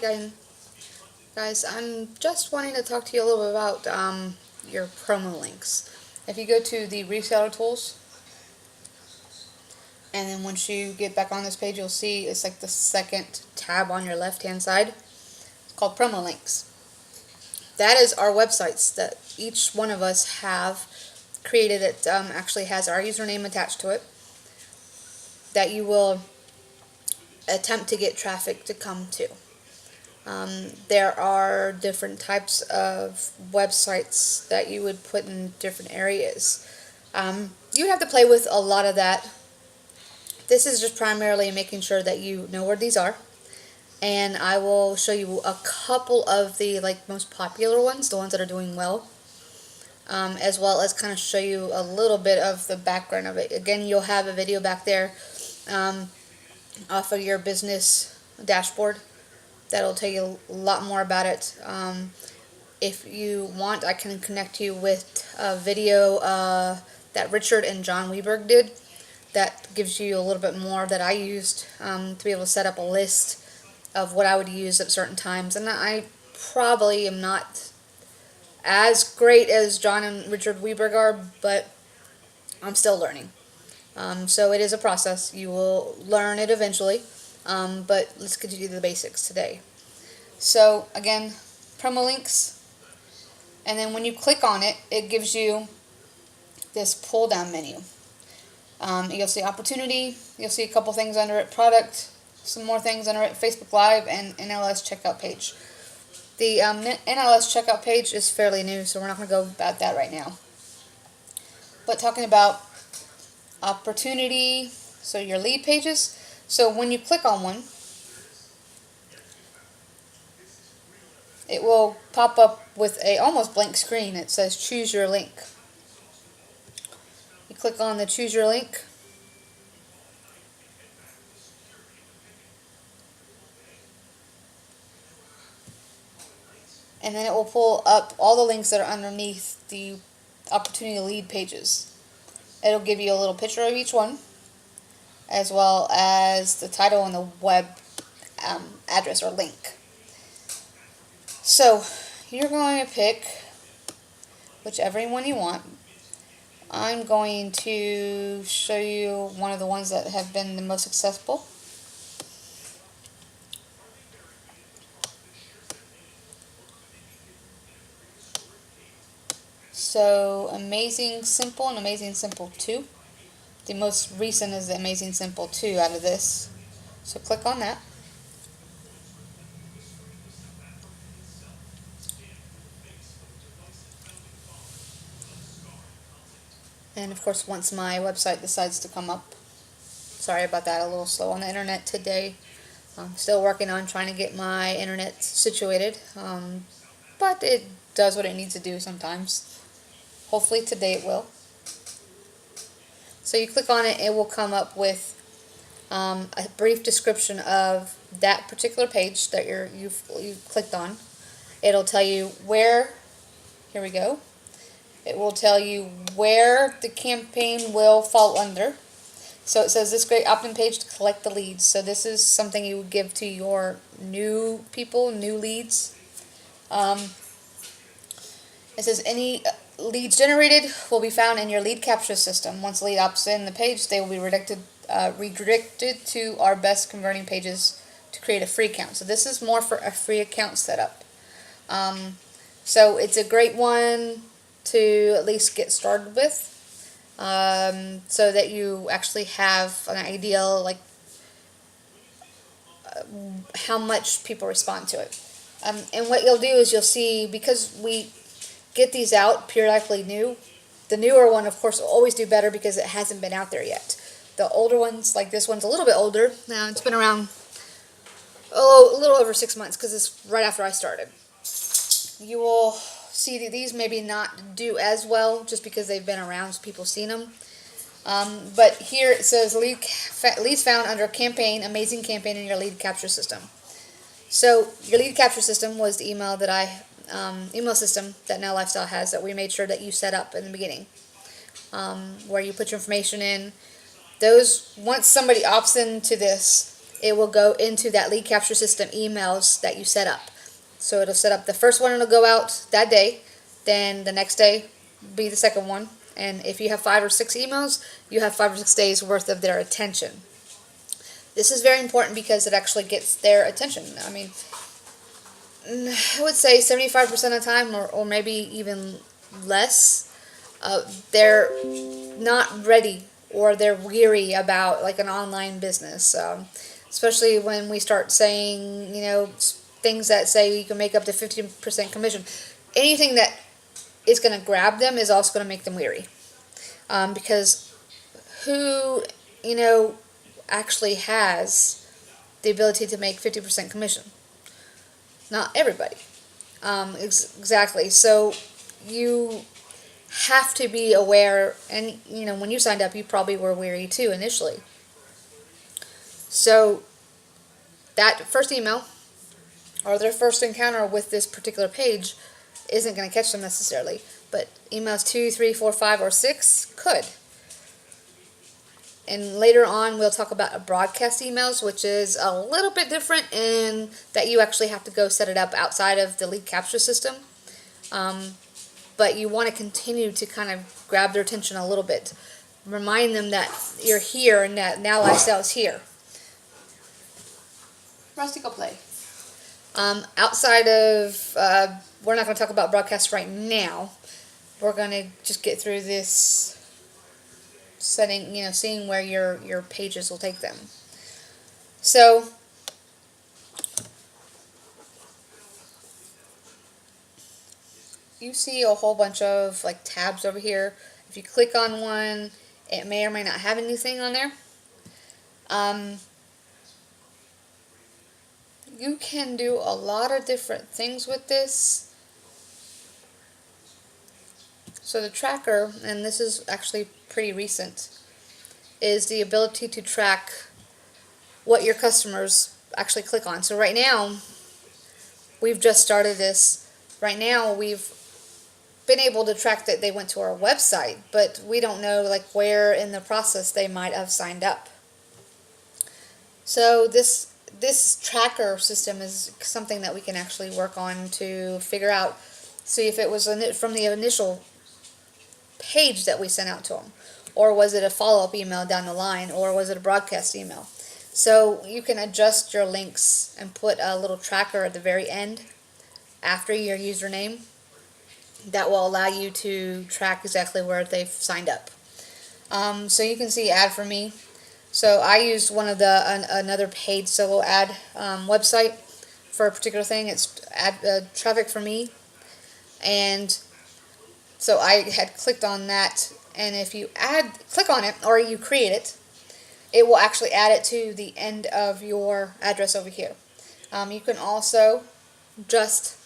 Hi guys, I'm just wanting to talk to you a little bit about your promo links. If you go to the reseller tools, and then once you get back on this page, you'll see it's like the second tab on your left hand side. It's called promo links. That is our websites that each one of us have created. It actually has our username attached to it that you will attempt to get traffic to come to. There are different types of websites that you would put in different areas. You have to play with a lot of that. This is just primarily making sure that you know where these are. And I will show you a couple of the most popular ones, the ones that are doing well, as well as kind of show you a little bit of the background of it. Again, you'll have a video back there off of your business dashboard that'll tell you a lot more about it. If you want, I can connect you with a video that Richard and John Weberg did that gives you a little bit more that I used to be able to set up a list of what I would use at certain times. And I probably am not as great as John and Richard Weberg are, but I'm still learning. So it is a process. You will learn it eventually. But let's continue the basics today. So again, promo links, and then when you click on it, it gives you this pull down menu. You'll see opportunity, you'll see a couple things under it, product, some more things under it, Facebook Live, and NLS checkout page. The NLS checkout page is fairly new, so we're not going to go about that right now. But talking about opportunity, so your lead pages. So when you click on one, it will pop up with a almost blank screen. It says choose your link. You click on the choose your link, and then it will pull up all the links that are underneath the opportunity lead pages. It'll give you a little picture of each one, as well as the title and the web address or link. So you're going to pick whichever one you want. I'm going to show you one of the ones that have been the most successful. So Amazing Simple and Amazing Simple 2. The most recent is the Amazing Simple 2 out of this. So click on that. And of course, once my website decides to come up, sorry about that, a little slow on the internet today. I'm still working on trying to get my internet situated, but it does what it needs to do sometimes. Hopefully today it will. So you click on it, it will come up with a brief description of that particular page that you've clicked on. It'll tell you where, here we go, it will tell you where the campaign will fall under. So it says this great opt-in page to collect the leads. So this is something you would give to your new people, new leads. It says any leads generated will be found in your lead capture system. Once a lead opts in the page, they will be redirected to our best converting pages to create a free account. So this is more for a free account setup. So it's a great one to at least get started with, so that you actually have an idea how much people respond to it. And what you'll do is you'll see, because we get these out periodically new, the newer one of course will always do better because it hasn't been out there yet. The older ones, like this one's a little bit older now, it's been around a little over 6 months because it's right after I started. You will see that these maybe not do as well just because they've been around, so people seen them. But here it says leads found under campaign, amazing campaign in your lead capture system. So your lead capture system was the email that email system that Now Lifestyle has, that we made sure that you set up in the beginning, where you put your information in. Those, once somebody opts into this, it will go into that lead capture system emails that you set up. So it'll set up the first one, it'll go out that day, then the next day be the second one, and if you have 5 or 6 emails, you have 5 or 6 days worth of their attention. This is very important because it actually gets their attention. I mean, I would say 75% of the time, or maybe even less, they're not ready, or they're weary about like an online business, especially when we start saying, things that say you can make up to 15% commission. Anything that is going to grab them is also going to make them weary, because who actually has the ability to make 50% commission? Not everybody. Exactly. So you have to be aware, and when you signed up, you probably were weary too initially. So that first email or their first encounter with this particular page isn't going to catch them necessarily, but emails 2, 3, 4, 5, or 6 could. And later on, we'll talk about broadcast emails, which is a little bit different in that you actually have to go set it up outside of the lead capture system. But you want to continue to kind of grab their attention a little bit. Remind them that you're here and that Now Lifestyle is here. Rusty, go play. Outside of, we're not going to talk about broadcasts right now. We're going to just get through this setting, seeing where your pages will take them. So you see a whole bunch of like tabs over here. If you click on one, it may or may not have anything on there. You can do a lot of different things with this. So the tracker, and this is actually pretty recent, is the ability to track what your customers actually click on. So right now, we've just started this. Right now, we've been able to track that they went to our website, but we don't know like where in the process they might have signed up. So this tracker system is something that we can actually work on to figure out, see if it was from the initial page that we sent out to them, or was it a follow-up email down the line, or was it a broadcast email. So you can adjust your links and put a little tracker at the very end after your username that will allow you to track exactly where they've signed up. So you can see Ad for Me. So I used one of another paid solo ad website for a particular thing. It's Traffic for Me, and so I had clicked on that, and if you click on it or you create it, it will actually add it to the end of your address over here. You can also just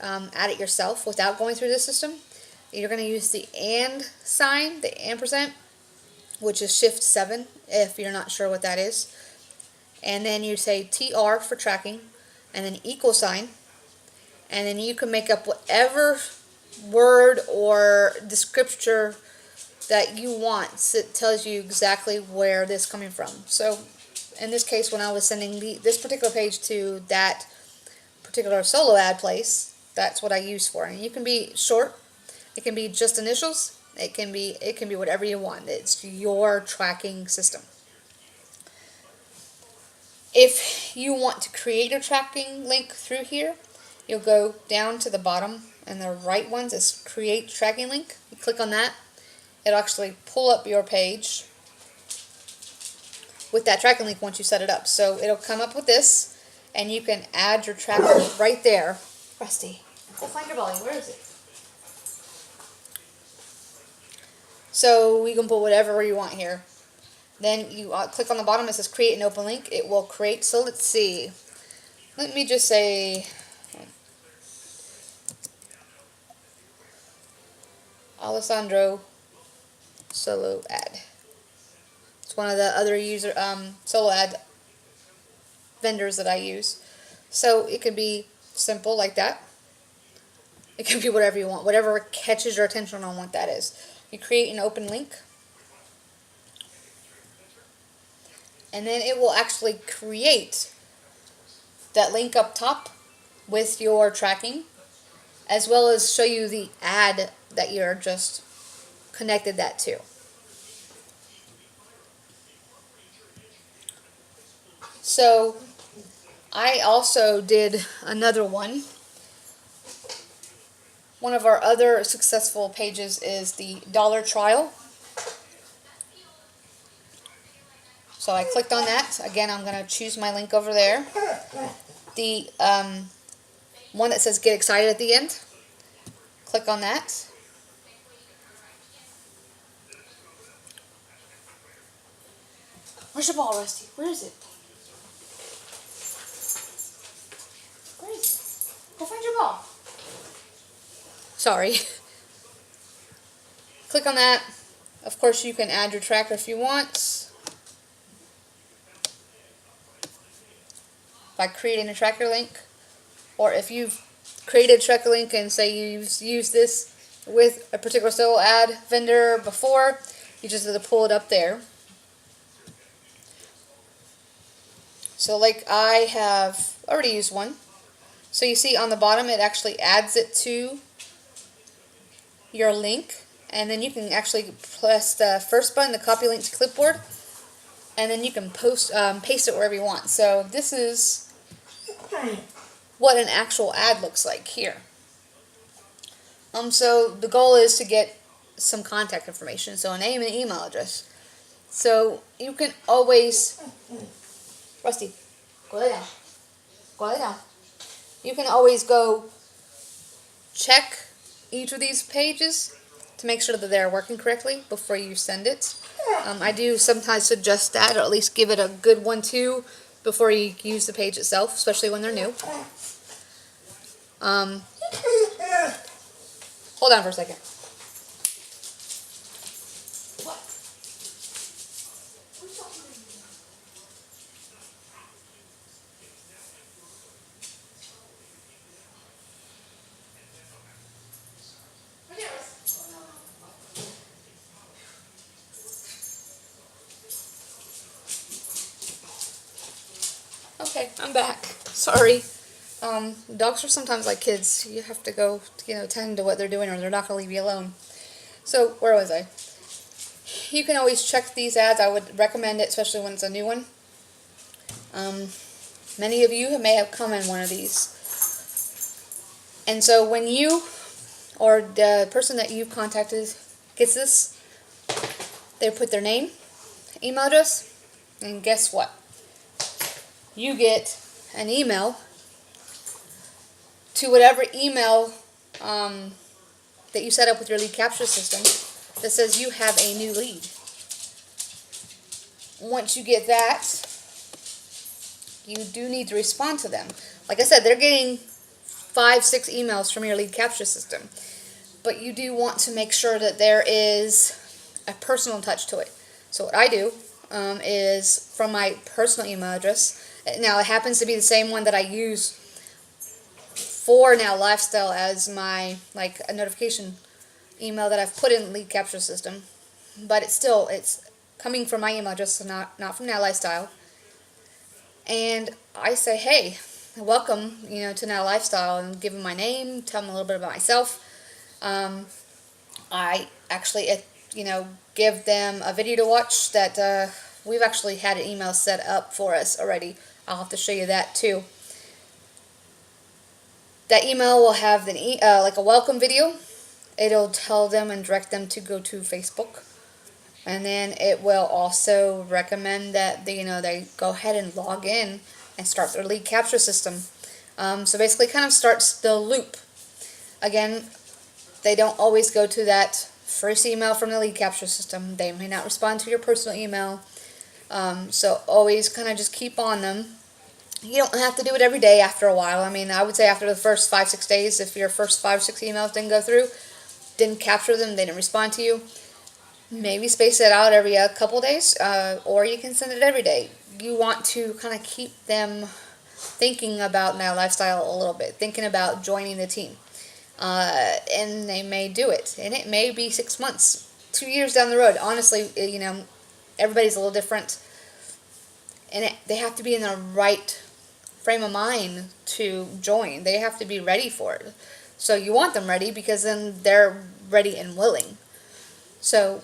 add it yourself without going through the system. You're going to use the and sign, the ampersand, which is Shift 7 if you're not sure what that is. And then you say TR for tracking, and then equal sign, and then you can make up whatever word or descriptor that you want. So it tells you exactly where this is coming from. So in this case, when I was sending this particular page to that particular solo ad place, that's what I use for. And you can be short, it can be just initials, it can be whatever you want. It's your tracking system. If you want to create a tracking link through here, you'll go down to the bottom, and the right ones is Create Tracking Link. You click on that. It'll actually pull up your page with that tracking link once you set it up. So it'll come up with this, and you can add your tracker right there. Rusty, go find your volume. Where is it? So we can put whatever you want here. Then you click on the bottom. It says Create an Open Link. It will create. So let's see. Let me just say Alessandro solo ad. It's one of the other solo ad vendors that I use. So it can be simple like that. It can be whatever you want, whatever catches your attention on what that is. You create an open link, and then it will actually create that link up top with your tracking, as well as show you the ad that you're just connected that to. So I also did another one. One of our other successful pages is the dollar trial. So I clicked on that. Again, I'm going to choose my link over there. The one that says get excited at the end. Click on that. Where's your ball, Rusty? Where is it? Where is it? Go find your ball. Sorry. Click on that. Of course, you can add your tracker if you want by creating a tracker link, or if you've created a tracker link and say you've used this with a particular solo ad vendor before, you just have to pull it up there. So like I have already used one. So you see on the bottom it actually adds it to your link, and then you can actually press the first button, the copy link to clipboard, and then you can paste it wherever you want. So this is what an actual ad looks like here. So the goal is to get some contact information, so a name and email address. So you can always, Rusty, go lay down. Go lay down. You can always go check each of these pages to make sure that they're working correctly before you send it. I do sometimes suggest that, or at least give it a good 1-2 before you use the page itself, especially when they're new. Hold on for a second. Okay, I'm back. Sorry. Dogs are sometimes like kids. You have to go, tend to what they're doing, or they're not going to leave you alone. So, where was I? You can always check these ads. I would recommend it, especially when it's a new one. Many of you may have come in one of these. And so when you, or the person that you've contacted gets this, they put their name, email address, and guess what? You get an email to whatever email that you set up with your lead capture system that says you have a new lead. Once you get that, you do need to respond to them. Like I said, they're getting 5-6 emails from your lead capture system, but you do want to make sure that there is a personal touch to it. So what I do is from my personal email address. Now it happens to be the same one that I use for Now Lifestyle as my a notification email that I've put in the lead capture system, but it's coming from my email address, so not from Now Lifestyle. And I say, hey, welcome, to Now Lifestyle, and give them my name, tell them a little bit about myself. I actually, give them a video to watch that we've actually had an email set up for us already. I'll have to show you that too. That email will have a welcome video. It'll tell them and direct them to go to Facebook. And then it will also recommend that they go ahead and log in and start their lead capture system. So basically kind of starts the loop. Again, they don't always go to that first email from the lead capture system. They may not respond to your personal email. So always kind of just keep on them. You don't have to do it every day after a while. I mean, I would say after the first 5-6 days, if your first 5 or 6 emails didn't go through, didn't capture them, they didn't respond to you, maybe space it out every couple days, or you can send it every day. You want to kind of keep them thinking about Now Lifestyle a little bit, thinking about joining the team. And they may do it. And it may be 6 months, 2 years down the road. Honestly, everybody's a little different. and they have to be in the right frame of mind to join. They have to be ready for it. So you want them ready because then they're ready and willing. So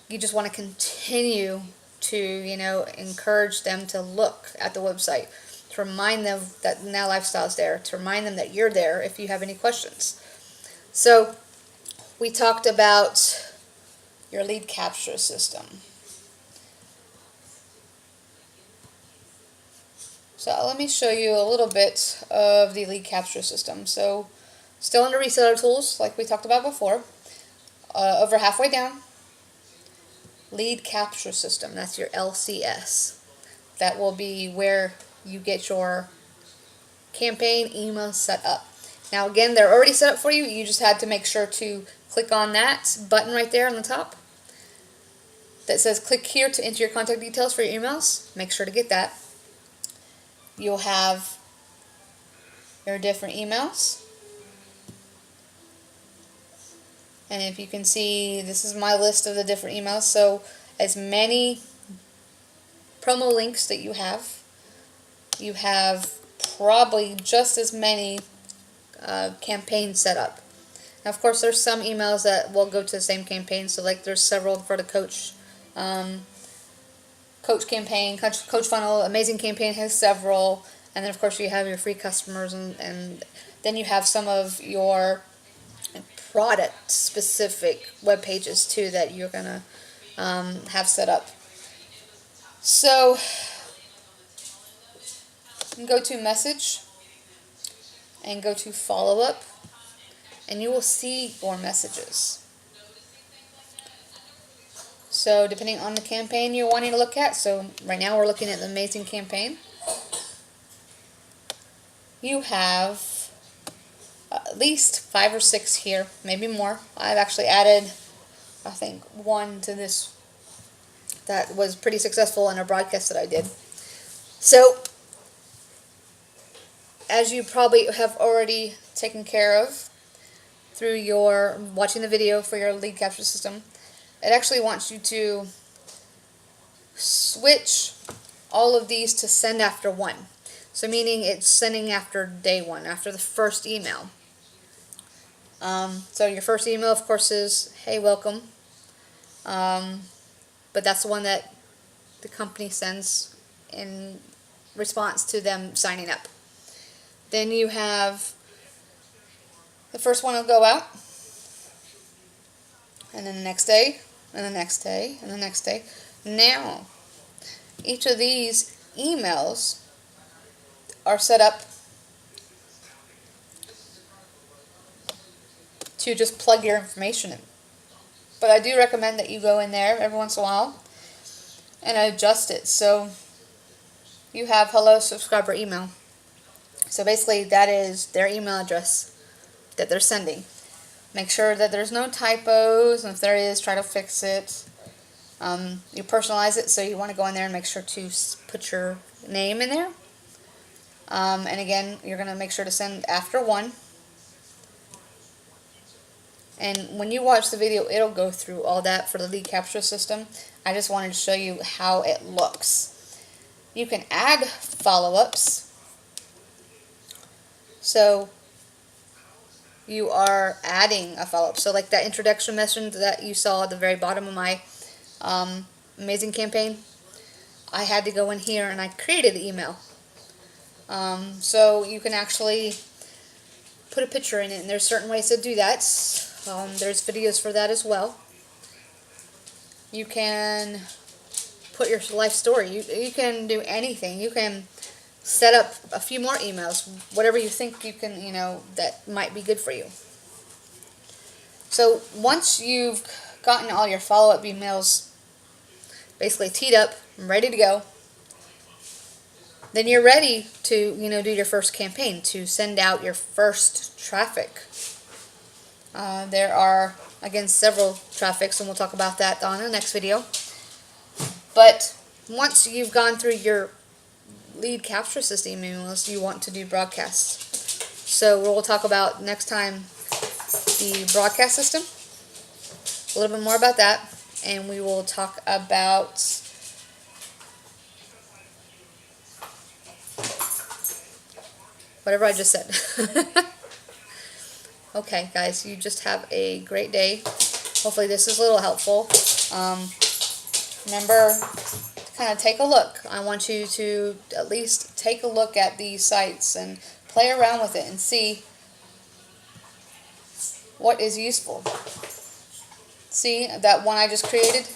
you just want to continue to, encourage them to look at the website, to remind them that Now Lifestyle is there, to remind them that you're there if you have any questions. So we talked about your lead capture system. So let me show you a little bit of the lead capture system. So still under reseller tools, like we talked about before, over halfway down, lead capture system, that's your LCS. That will be where you get your campaign email set up. Now again, they're already set up for you. You just had to make sure to click on that button right there on the top that says click here to enter your contact details for your emails. Make sure to get that. You'll have your different emails. And if you can see, this is my list of the different emails. So as many promo links that you have probably just as many campaigns set up. Now, of course, there's some emails that will go to the same campaign. So like there's several for the coach campaign, coach funnel, amazing campaign has several, and then of course you have your free customers, and then you have some of your product specific web pages too that you're gonna have set up. So go to message and go to follow up, and you will see your messages. So depending on the campaign you're wanting to look at, so right now we're looking at the amazing campaign. You have at least 5 or 6 here, maybe more. I've actually added, I think, one to this that was pretty successful in a broadcast that I did. So as you probably have already taken care of through your watching the video for your lead capture system, it actually wants you to switch all of these to send after one. So meaning it's sending after day one, after the first email. So your first email, of course, is, hey, welcome. But that's the one that the company sends in response to them signing up. Then you have the first one will go out, and then the next day, and the next day, and the next day. Now, each of these emails are set up to just plug your information in. But I do recommend that you go in there every once in a while and adjust it. So you have hello subscriber email. So basically that is their email address that they're sending. Make sure that there's no typos, and if there is, try to fix it. You personalize it, so you want to go in there and make sure to put your name in there. And again, you're going to make sure to send after one. And when you watch the video, it'll go through all that for the lead capture system. I just wanted to show you how it looks. You can add follow-ups. So you are adding a follow-up. So like that introduction message that you saw at the very bottom of my amazing campaign, I had to go in here and I created the email. So you can actually put a picture in it, and there's certain ways to do that. There's videos for that as well. You can put your life story. You can do anything. You can set up a few more emails, whatever you think you can, that might be good for you. So once you've gotten all your follow-up emails basically teed up and ready to go, then you're ready to, do your first campaign, to send out your first traffic. There are, again, several traffics, and we'll talk about that on the next video. But once you've gone through your lead capture system emails, you want to do broadcasts. So we'll talk about next time the broadcast system, a little bit more about that, and we will talk about whatever I just said. Okay, guys, you just have a great day. Hopefully this is a little helpful. Remember to kind of take a look. I want you to at least take a look at these sites and play around with it and see what is useful. See, that one I just created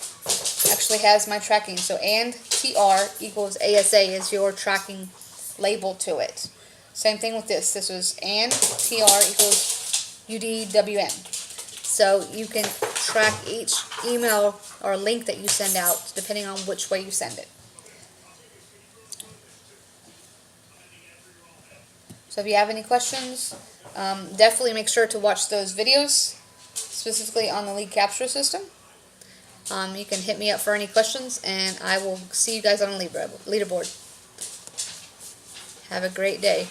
actually has my tracking. So and TR equals ASA is your tracking label to it. Same thing with this. This was and TR equals UDWM. So you can track each email or link that you send out depending on which way you send it. So if you have any questions, definitely make sure to watch those videos, specifically on the lead capture system. You can hit me up for any questions, and I will see you guys on the leaderboard. Have a great day.